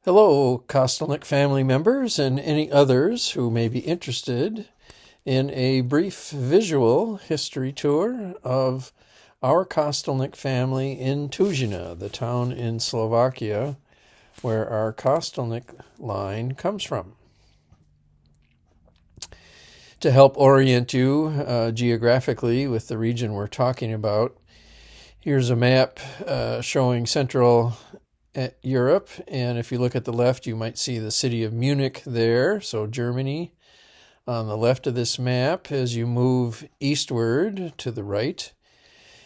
Hello, Kostolnik family members and any others who may be interested in a brief visual history tour of our Kostolnik family in Tuzina, the town in Slovakia where our Kostolnik line comes from. To help orient you geographically with the region we're talking about, here's a map showing Central Europe, and if you look at the left, you might see the city of Munich there, so Germany. On the left of this map, as you move eastward to the right,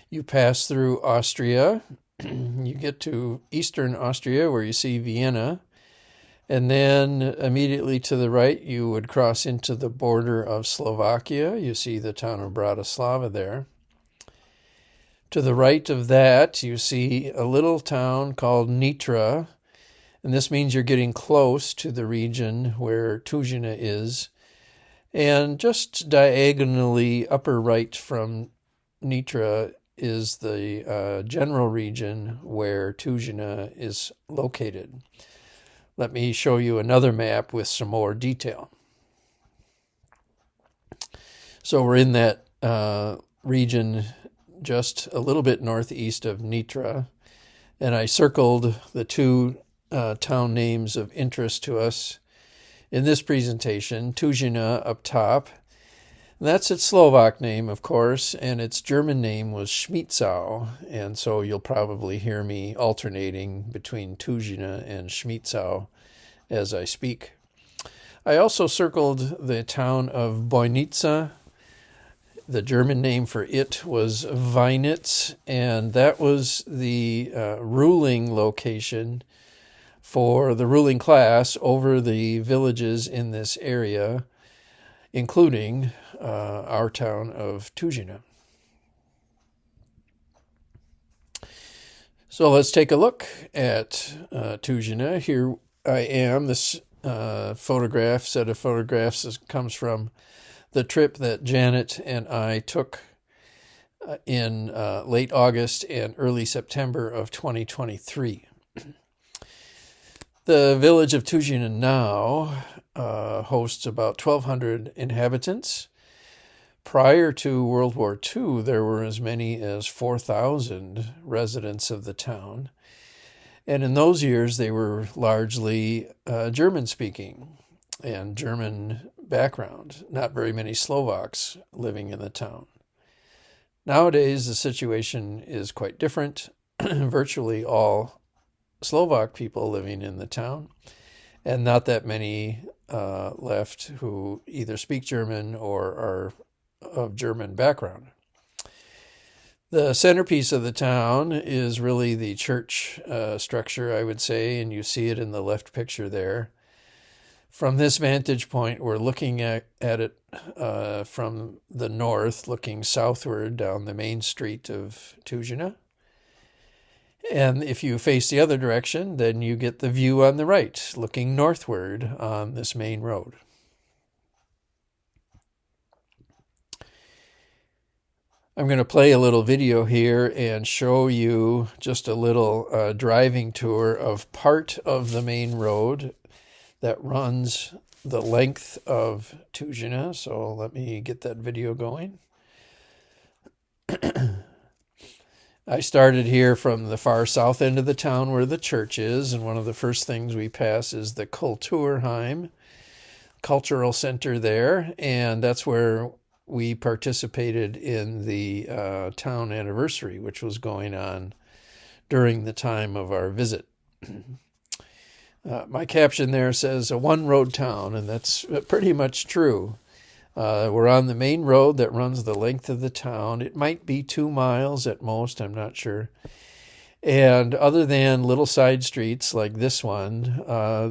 you pass through Austria. You get to eastern Austria where you see Vienna, and then immediately to the right, you would cross into the border of Slovakia. You see the town of Bratislava there. To the right of that, you see a little town called Nitra, and this means you're getting close to the region where Tuzina is. And just diagonally upper right from Nitra is the general region where Tuzina is located. Let me show you another map with some more detail. So we're in that region just a little bit northeast of Nitra, and I circled the two town names of interest to us in this presentation. Tuzina up top, that's its Slovak name, of course, and its German name was Schmietzau, and so you'll probably hear me alternating between Tuzina and Schmietzau as I speak. I also circled the town of Bojnica. The German name for it was Weinitz, and that was the ruling location for the ruling class over the villages in this area, including our town of Tuzina. So let's take a look at Tuzina. Here I am. This set of photographs comes from the trip that Janet and I took in late August and early September of 2023. The village of Tuzina now hosts about 1,200 inhabitants. Prior to World War II, there were as many as 4,000 residents of the town. And in those years, they were largely German-speaking and German background, not very many Slovaks living in the town. Nowadays, the situation is quite different. Virtually all Slovak people living in the town, and not that many left who either speak German or are of German background. The centerpiece of the town is really the church structure, I would say, and you see it in the left picture there. From this vantage point, we're looking at it from the north, looking southward down the main street of Tuzina. And if you face the other direction, then you get the view on the right, looking northward on this main road. I'm going to play a little video here and show you just a little driving tour of part of the main road that runs the length of Tuzina. So let me get that video going. I started here from the far south end of the town where the church is, and one of the first things we pass is the Kulturheim, cultural center there, and that's where we participated in the town anniversary, which was going on during the time of our visit. My caption there says a one-road town, and that's pretty much true. We're on the main road that runs the length of the town. It might be 2 miles at most, I'm not sure. And other than little side streets like this one,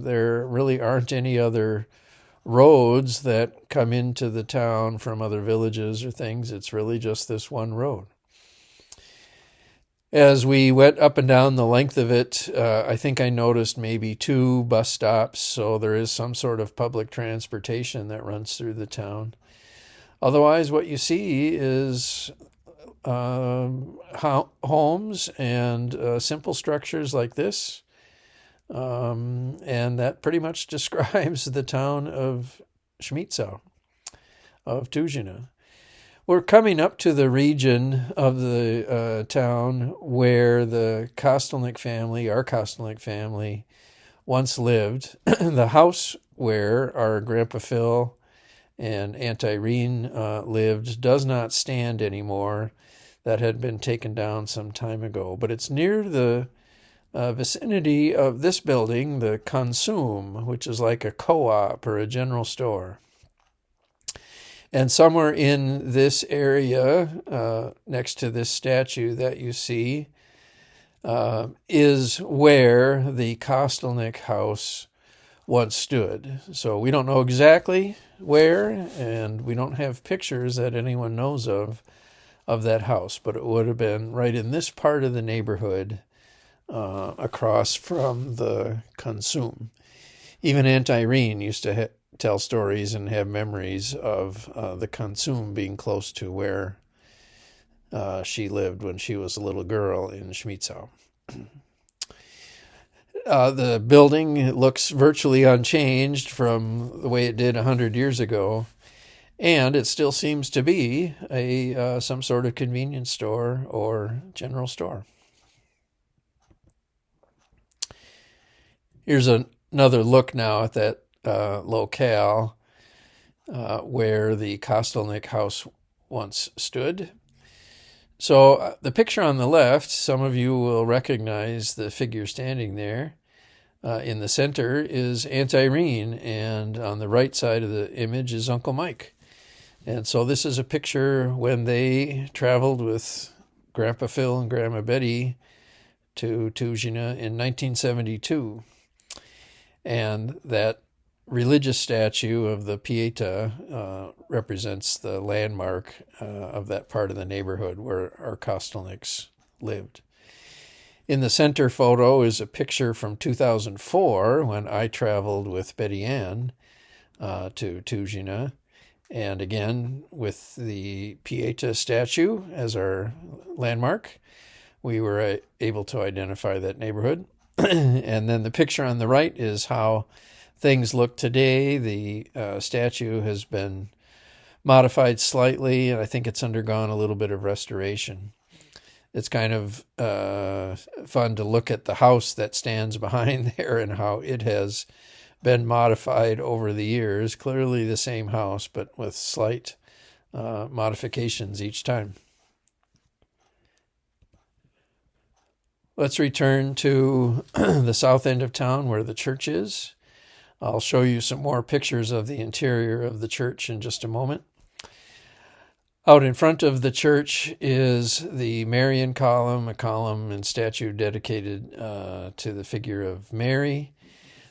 there really aren't any other roads that come into the town from other villages or things. It's really just this one road. As we went up and down the length of it, I think I noticed maybe 2 bus stops, so there is some sort of public transportation that runs through the town. Otherwise, what you see is homes and simple structures like this, And that pretty much describes the town of Schmitzau, of Tuzina. We're coming up to the region of the town where the Kostolnik family, our Kostolnik family, once lived. The house where our Grandpa Phil and Aunt Irene lived does not stand anymore. That had been taken down some time ago. But it's near the vicinity of this building, the Konsum, which is like a co-op or a general store. And somewhere in this area, next to this statue that you see, is where the Kostolnik house once stood. So we don't know exactly where, and we don't have pictures that anyone knows of that house, but it would have been right in this part of the neighborhood, across from the Konsum. Even Aunt Irene used to tell stories and have memories of the Konsum being close to where she lived when she was a little girl in Schmitzau. The building looks virtually unchanged from the way it did 100 years ago, and it still seems to be some sort of convenience store or general store. Here's another look now at that locale where the Kostolnik house once stood. So the picture on the left, some of you will recognize the figure standing there. In the center is Aunt Irene, and on the right side of the image is Uncle Mike. And so this is a picture when they traveled with Grandpa Phil and Grandma Betty to Tuzina in 1972. And that religious statue of the Pieta represents the landmark of that part of the neighborhood where our Kostolniks lived. In the center photo is a picture from 2004 when I traveled with Betty Ann to Tuzina, and again with the Pieta statue as our landmark, we were able to identify that neighborhood. And then the picture on the right is how things look today. The statue has been modified slightly, and I think it's undergone a little bit of restoration. It's kind of fun to look at the house that stands behind there and how it has been modified over the years. Clearly the same house, but with slight modifications each time. Let's return to the south end of town where the church is. I'll show you some more pictures of the interior of the church in just a moment. Out in front of the church is the Marian column, a column and statue dedicated to the figure of Mary.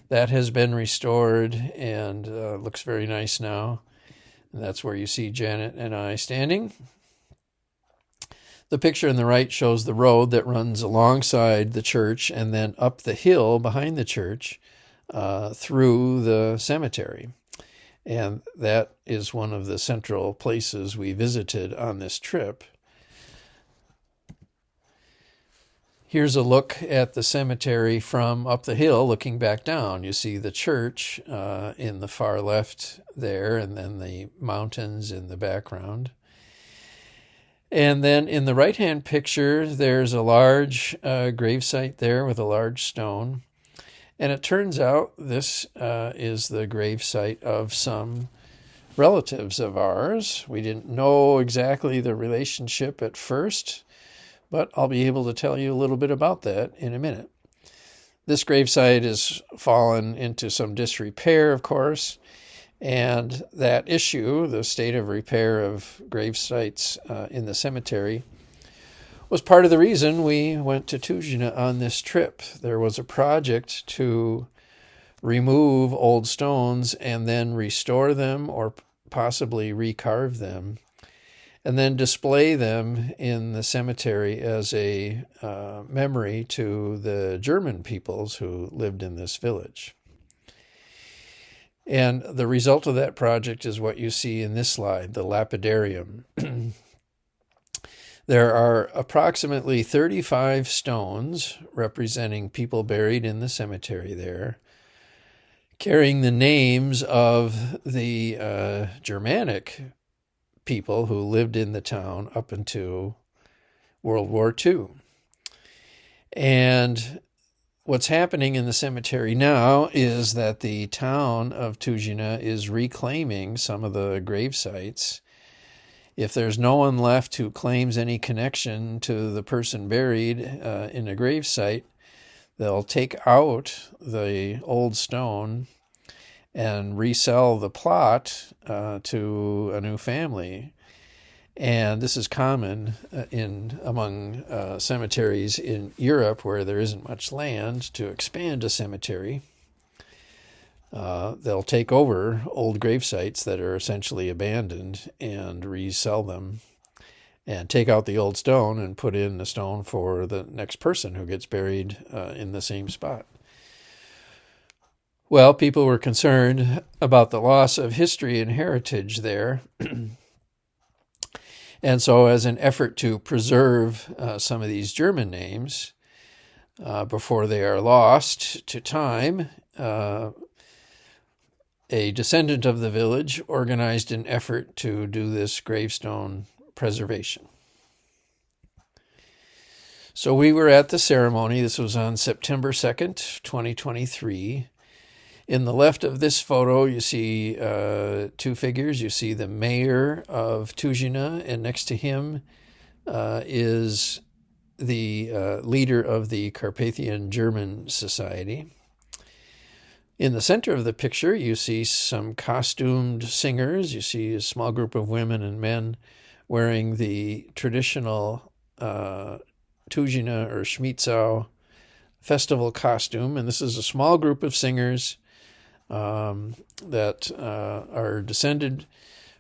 That has been restored and looks very nice now. And that's where you see Janet and I standing. The picture on the right shows the road that runs alongside the church and then up the hill behind the church through the cemetery. And that is one of the central places we visited on this trip. Here's a look at the cemetery from up the hill, looking back down. You see the church in the far left there, and then the mountains in the background. And then in the right-hand picture, there's a large gravesite there with a large stone. And it turns out this is the gravesite of some relatives of ours. We didn't know exactly the relationship at first, but I'll be able to tell you a little bit about that in a minute. This gravesite has fallen into some disrepair, of course, and that issue, the state of repair of gravesites in the cemetery, was part of the reason we went to Tuzina on this trip. There was a project to remove old stones and then restore them or possibly recarve them and then display them in the cemetery as a memory to the German peoples who lived in this village. And the result of that project is what you see in this slide, the lapidarium. There are approximately 35 stones representing people buried in the cemetery there, carrying the names of the Germanic people who lived in the town up until World War II. And what's happening in the cemetery now is that the town of Tuzina is reclaiming some of the grave sites. If there's no one left who claims any connection to the person buried in a grave site, they'll take out the old stone and resell the plot to a new family. And this is common among cemeteries in Europe where there isn't much land to expand a cemetery. They'll take over old grave sites that are essentially abandoned and resell them and take out the old stone and put in the stone for the next person who gets buried in the same spot. Well, people were concerned about the loss of history and heritage there. And so as an effort to preserve some of these German names before they are lost to time, a descendant of the village organized an effort to do this gravestone preservation. So we were at the ceremony. This was on September 2nd, 2023. In the left of this photo, you see two figures. You see the mayor of Tuzina, and next to him is the leader of the Carpathian German Society. In the center of the picture, you see some costumed singers. You see a small group of women and men wearing the traditional Tuzina or Schmitzau festival costume. And this is a small group of singers that are descended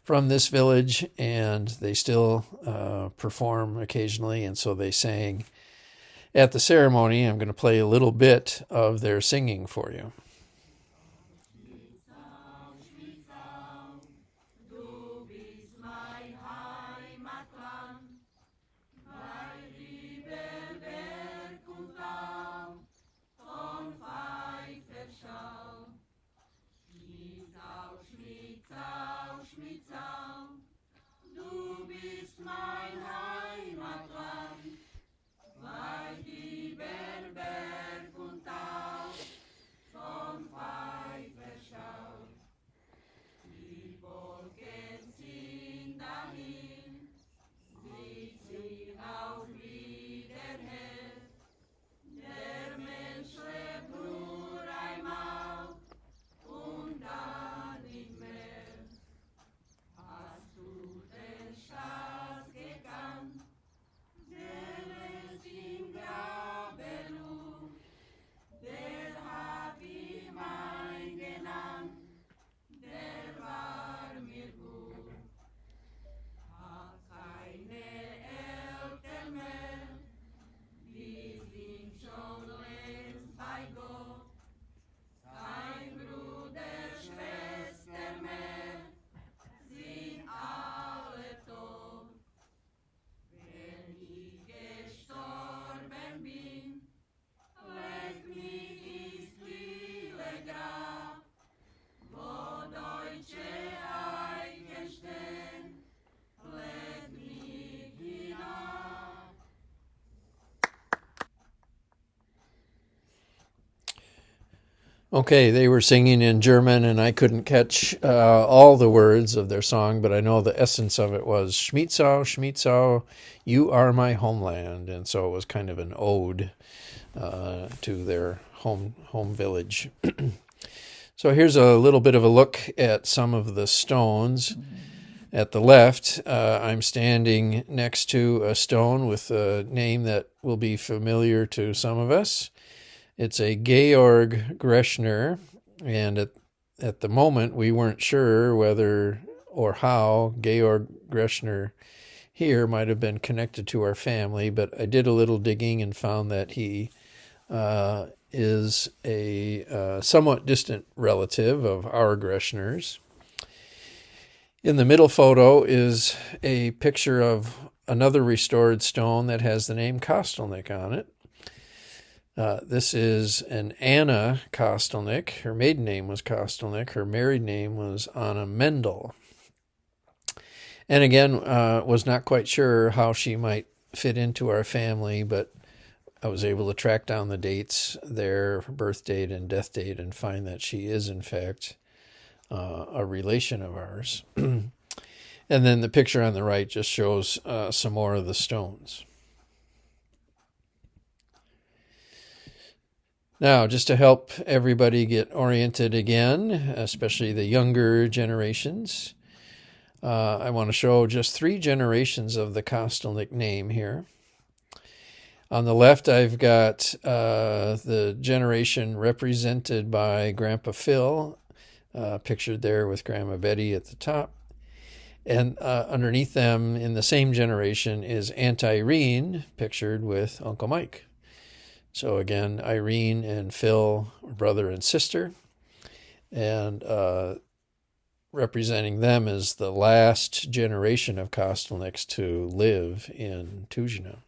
from this village, and they still perform occasionally. And so they sang at the ceremony. I'm going to play a little bit of their singing for you. Okay, they were singing in German, and I couldn't catch all the words of their song, but I know the essence of it was Schmitzau, Schmitzau, you are my homeland. And so it was kind of an ode to their home village. So here's a little bit of a look at some of the stones. At the left, I'm standing next to a stone with a name that will be familiar to some of us. It's a Georg Greshner, and at the moment we weren't sure whether or how Georg Greshner here might have been connected to our family, but I did a little digging and found that he is a somewhat distant relative of our Greshners. In the middle photo is a picture of another restored stone that has the name Kostolnik on it. This is an Anna Kostolnik. Her maiden name was Kostolnik. Her married name was Anna Mendel. And again, was not quite sure how she might fit into our family, but I was able to track down the dates, their birth date and death date, and find that she is, in fact, a relation of ours. And then the picture on the right just shows some more of the stones. Now, just to help everybody get oriented again, especially the younger generations, I want to show just 3 generations of the Kostolnik name here. On the left, I've got the generation represented by Grandpa Phil, pictured there with Grandma Betty at the top. And underneath them, in the same generation, is Aunt Irene, pictured with Uncle Mike. So again, Irene and Phil are brother and sister. And representing them as the last generation of Kostolniks to live in Tuzina.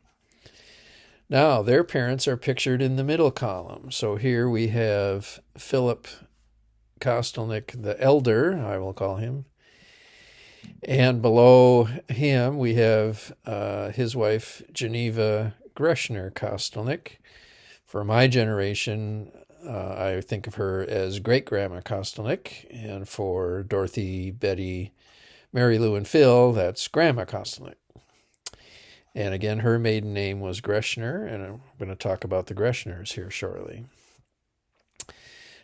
Now, their parents are pictured in the middle column. So here we have Philip Kostolnik the Elder, I will call him. And below him, we have his wife, Geneva Greshner Kostolnik. For my generation, I think of her as Great-Grandma Kostolnik. And for Dorothy, Betty, Mary Lou, and Phil, that's Grandma Kostolnik. And again, her maiden name was Greshner, and I'm going to talk about the Greshners here shortly.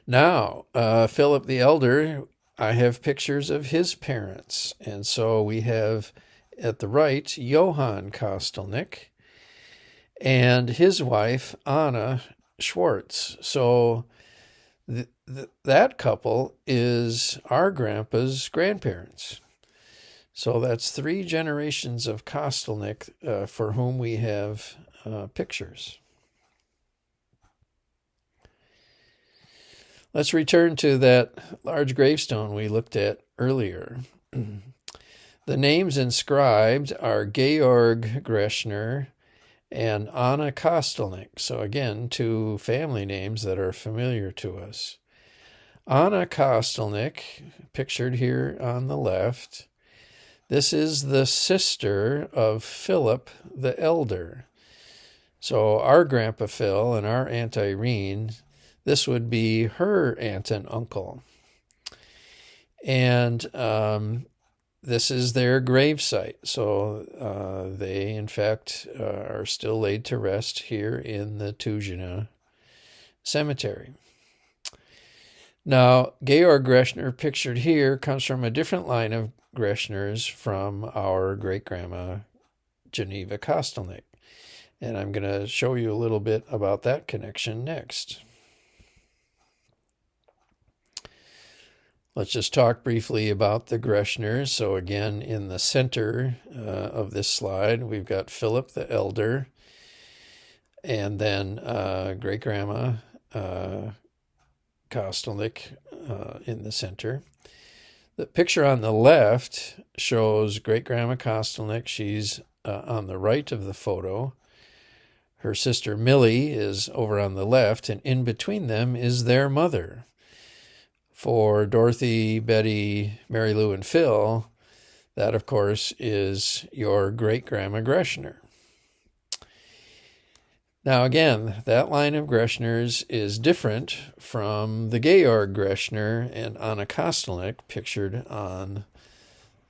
Now, Philip the Elder, I have pictures of his parents. And so we have at the right, Johann Kostolnik and his wife, Anna Schwartz. So that couple is our grandpa's grandparents. So that's 3 generations of Kostolnik for whom we have pictures. Let's return to that large gravestone we looked at earlier. The names inscribed are Georg Greshner and Anna Kostolnik. So again, 2 family names that are familiar to us. Anna Kostolnik, pictured here on the left. This is the sister of Philip the Elder. So our Grandpa Phil and our Aunt Irene, this would be her aunt and uncle. And this is their gravesite. So they, in fact, are still laid to rest here in the Tuzina Cemetery. Now, Georg Greshner, pictured here, comes from a different line of Greshners from our great-grandma Geneva Kostolnik. And I'm going to show you a little bit about that connection next. Let's just talk briefly about the Greshners. So again, in the center of this slide, we've got Philip the Elder, and then great-grandma Kostolnik in the center. The picture on the left shows Great-Grandma Kostolnik. She's on the right of the photo. Her sister Millie is over on the left, and in between them is their mother. For Dorothy, Betty, Mary Lou, and Phil, that, of course, is your Great-Grandma Greshner. Now, again, that line of Greshners is different from the Georg Greshner and Anna Kostolnik pictured on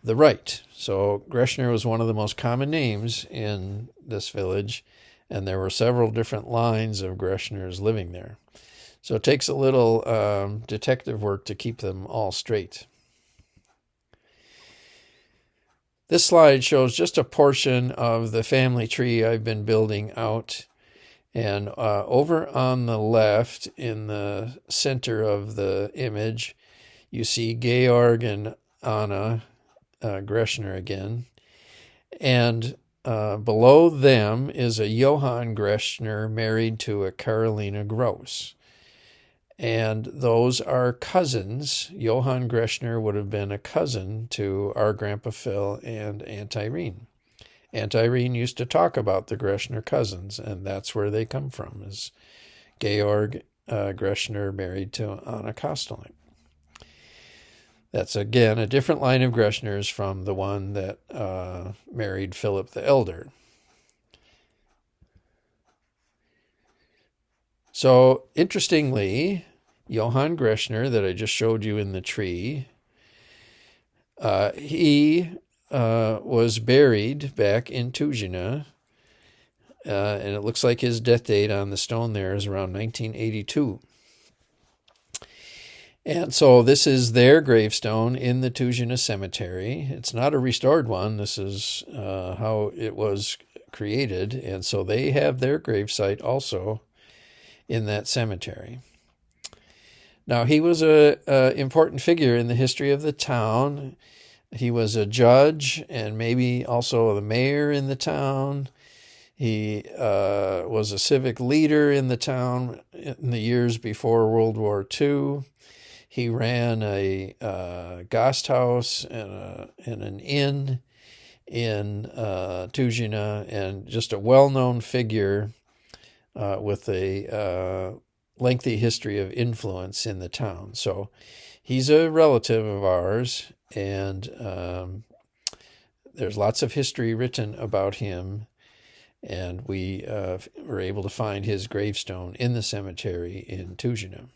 the right. So Greshner was one of the most common names in this village, and there were several different lines of Greshners living there. So it takes a little detective work to keep them all straight. This slide shows just a portion of the family tree I've been building out. And over on the left, in the center of the image, you see Georg and Anna Greshner again. And below them is a Johann Greshner married to a Carolina Gross. And those are cousins. Johann Greshner would have been a cousin to our Grandpa Phil and Aunt Irene. Aunt Irene used to talk about the Greshner cousins, and that's where they come from, is Georg Greshner married to Anna Kostolnik. That's, again, a different line of Greshners from the one that married Philip the Elder. So, interestingly, Johann Greshner, that I just showed you in the tree, he was buried back in Tuzina, and it looks like his death date on the stone there is around 1982. And so this is their gravestone in the Tuzina cemetery. It's not a restored one. This is how it was created. And so they have their gravesite also in that cemetery. Now, he was an important figure in the history of the town. He was a judge and maybe also the mayor in the town. He was a civic leader in the town in the years before World War II. He ran a Gasthaus and an inn in Tuzina, and just a well-known figure with a lengthy history of influence in the town. So he's a relative of ours, and there's lots of history written about him, and we were able to find his gravestone in the cemetery in Tuzina.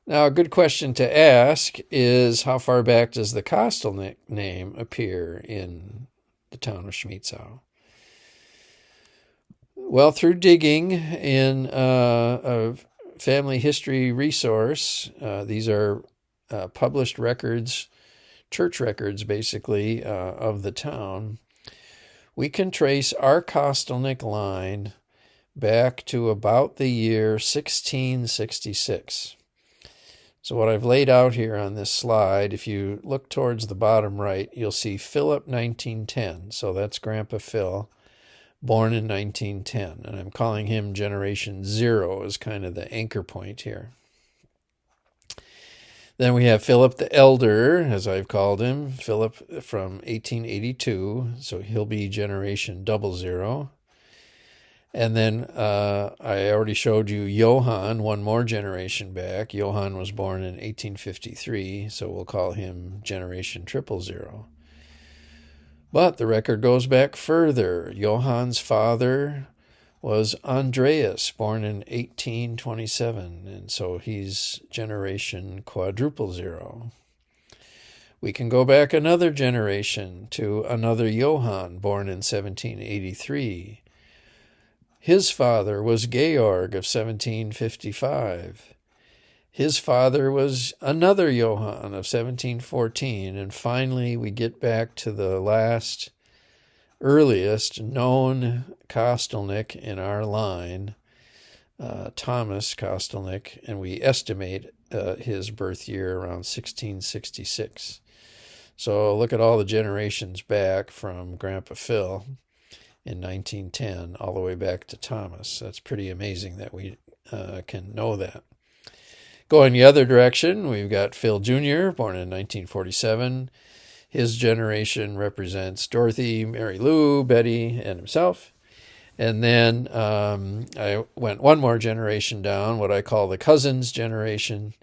Now, a good question to ask is, how far back does the Kostolnik name appear in the town of Schmietzau? Well, through digging in a family history resource, these are published records, church records basically, of the town, we can trace our Kostolnik line back to about the year 1666. So what I've laid out here on this slide, if you look towards the bottom right, you'll see Philip 1910. So that's Grandpa Phil, born in 1910. And I'm calling him Generation 0 as kind of the anchor point here. Then we have Philip the Elder, as I've called him, Philip from 1882. So he'll be Generation 00. And then I already showed you Johann, one more generation back. Johann was born in 1853, so we'll call him Generation 000. But the record goes back further. Johann's father was Andreas, born in 1827, and so he's Generation 000. We can go back another generation to another Johann, born in 1783. His father was Georg of 1755. His father was another Johann of 1714. And finally, we get back to the earliest known Kostolnik in our line, Thomas Kostolnik, and we estimate his birth year around 1666. So look at all the generations back from Grandpa Phil in 1910 all the way back to Thomas. That's pretty amazing that we can know that. Going the other direction, we've got Phil Jr., born in 1947. His generation represents Dorothy, Mary Lou, Betty, and himself. And then I went one more generation down, what I call the cousins generation.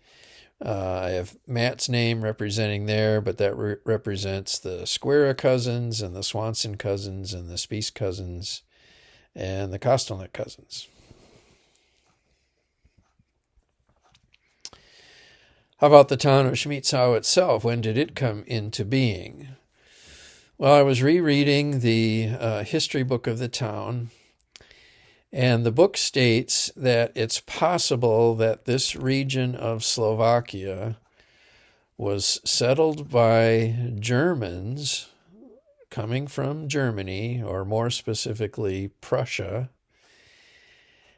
I have Matt's name representing there, but that represents the Square cousins and the Swanson cousins and the Spies cousins and the Kostolnik cousins. How about the town of Schmietzau itself? When did it come into being? Well, I was rereading the history book of the town, and the book states that it's possible that this region of Slovakia was settled by Germans coming from Germany, or more specifically Prussia,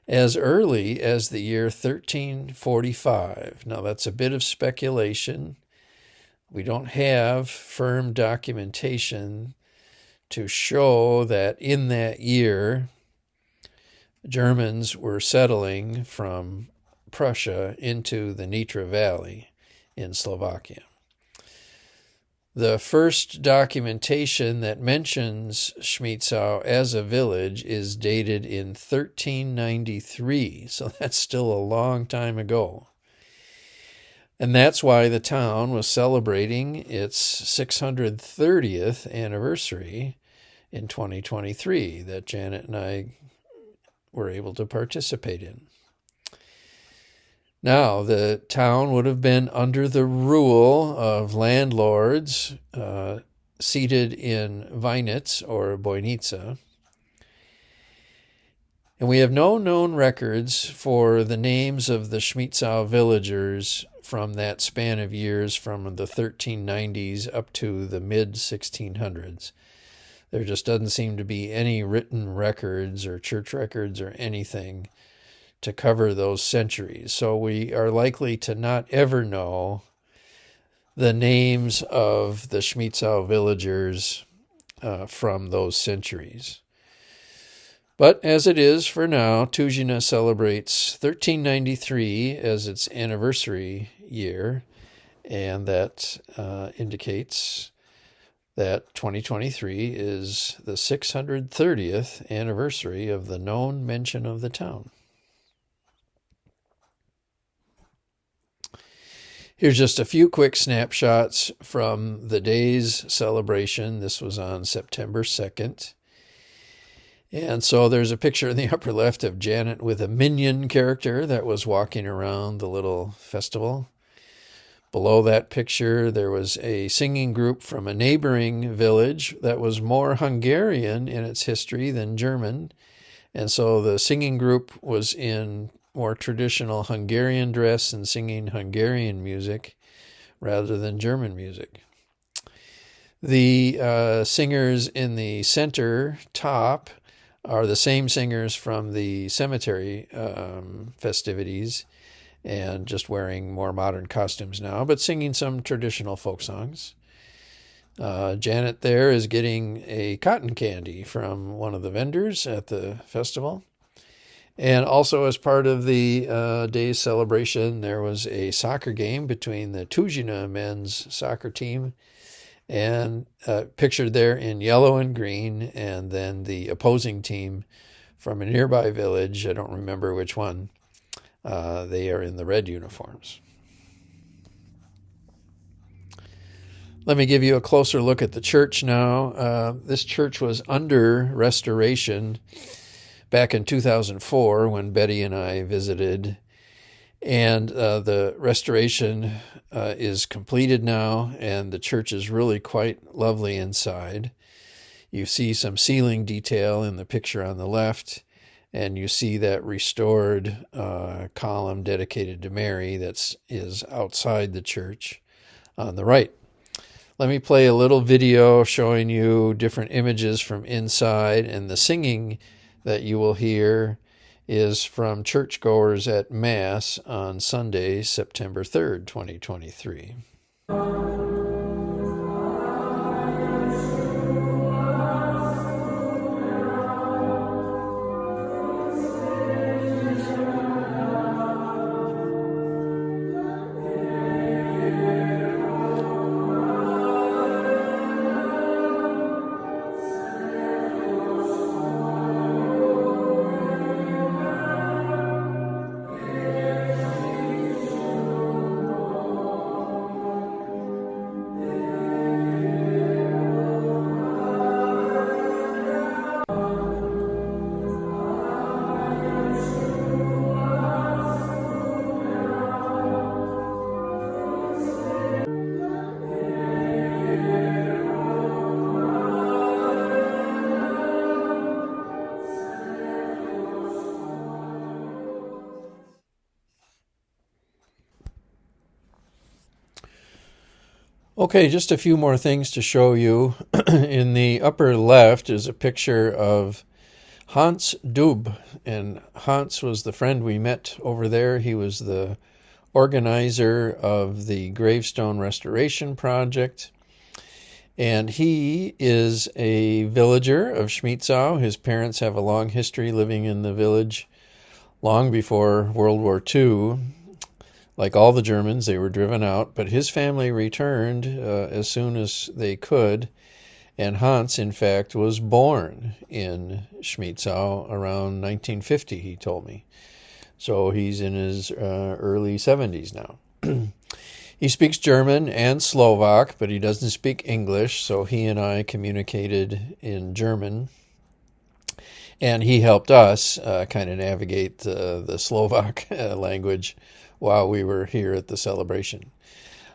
as early as the year 1345. Now, that's a bit of speculation. We don't have firm documentation to show that in that year Germans were settling from Prussia into the Nitra Valley in Slovakia. The first documentation that mentions Schmietzau as a village is dated in 1393, so that's still a long time ago. And that's why the town was celebrating its 630th anniversary in 2023 that Janet and I were able to participate in. Now, the town would have been under the rule of landlords seated in Weinitz or Boinica. And we have no known records for the names of the Schmietzau villagers from that span of years from the 1390s up to the mid-1600s. There just doesn't seem to be any written records or church records or anything to cover those centuries. So we are likely to not ever know the names of the Schmietzau villagers from those centuries. But as it is for now, Tuzina celebrates 1393 as its anniversary year, and that indicates that 2023 is the 630th anniversary of the known mention of the town. Here's just a few quick snapshots from the day's celebration. This was on September 2nd. And so there's a picture in the upper left of Janet with a minion character that was walking around the little festival. Below that picture, there was a singing group from a neighboring village that was more Hungarian in its history than German. And so the singing group was in more traditional Hungarian dress and singing Hungarian music rather than German music. The singers in the center top are the same singers from the cemetery festivities and just wearing more modern costumes now, but singing some traditional folk songs. Janet there is getting a cotton candy from one of the vendors at the festival. And also as part of the day's celebration, there was a soccer game between the Tuzina men's soccer team and pictured there in yellow and green, and then the opposing team from a nearby village, I don't remember which one, they are in the red uniforms. Let me give you a closer look at the church now. This church was under restoration back in 2004 when Betty and I visited, and the restoration is completed now, and the church is really quite lovely inside. You see some ceiling detail in the picture on the left, and you see that restored column dedicated to Mary that is outside the church on the right. Let me play a little video showing you different images from inside, and the singing that you will hear is from churchgoers at Mass on Sunday, September 3rd, 2023. Okay, just a few more things to show you. In the upper left is a picture of Hans Dub, and Hans was the friend we met over there. He was the organizer of the gravestone restoration project, and he is a villager of Schmietzau. His parents have a long history living in the village long before World War II. Like all the Germans, they were driven out, but his family returned as soon as they could. And Hans, in fact, was born in Schmietzau around 1950, he told me. So he's in his early 70s now. He speaks German and Slovak, but he doesn't speak English, so he and I communicated in German. And he helped us kind of navigate the Slovak language while we were here at the celebration.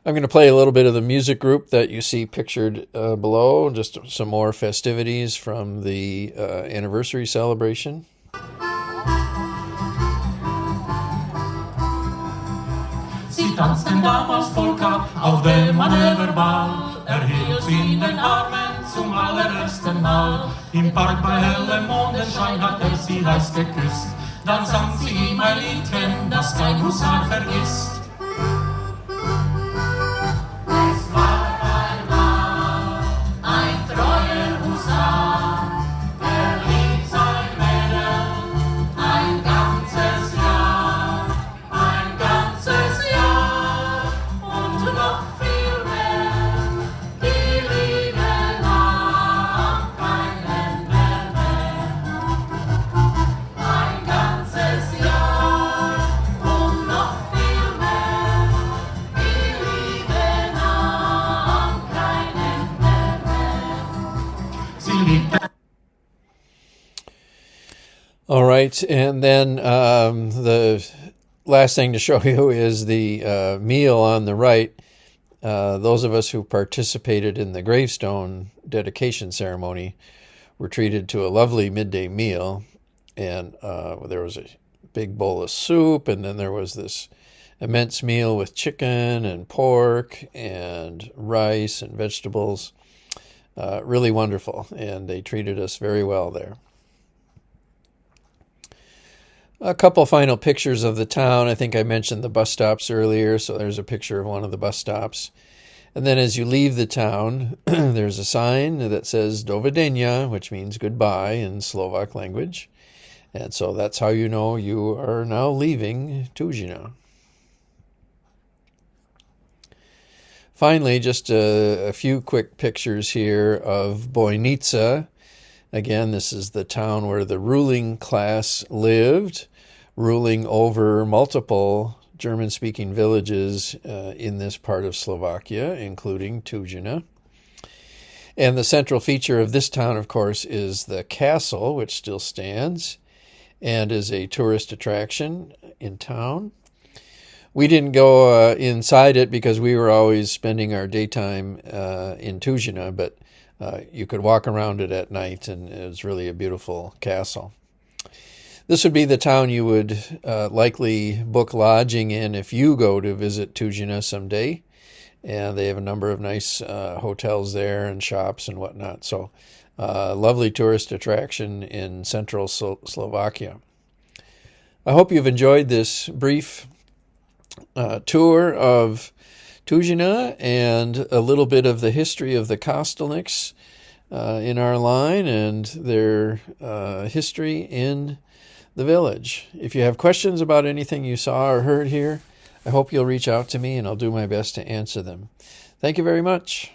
I'm going to play a little bit of the music group that you see pictured below, just some more festivities from the anniversary celebration. Sie tanzten damals Polka auf dem Manöverball, hielt sie in den Armen zum allerersten Mal. Im Park bei hellem Mondenschein hat sie heiß geküsst, dann sang sie ihm ein Liedchen, das kein Husar vergisst. All right, and then the last thing to show you is the meal on the right. Those of us who participated in the gravestone dedication ceremony were treated to a lovely midday meal, and there was a big bowl of soup, and then there was this immense meal with chicken and pork and rice and vegetables. Really wonderful, and they treated us very well there. A couple final pictures of the town. I think I mentioned the bus stops earlier, so there's a picture of one of the bus stops. And then as you leave the town, there's a sign that says Do videnia, which means goodbye in Slovak language. And so that's how you know you are now leaving Tuzina. Finally, just a few quick pictures here of Bojnica. Again, this is the town where the ruling class lived, ruling over multiple German-speaking villages in this part of Slovakia, including Tuzina. And the central feature of this town, of course, is the castle, which still stands and is a tourist attraction in town. We didn't go inside it because we were always spending our daytime in Tuzina, but you could walk around it at night, and it was really a beautiful castle. This would be the town you would likely book lodging in if you go to visit Tuzina someday. And they have a number of nice hotels there and shops and whatnot. So lovely tourist attraction in central Slovakia. I hope you've enjoyed this brief tour of Tuzina and a little bit of the history of the Kostolniks in our line and their history in the village. If you have questions about anything you saw or heard here, I hope you'll reach out to me and I'll do my best to answer them. Thank you very much.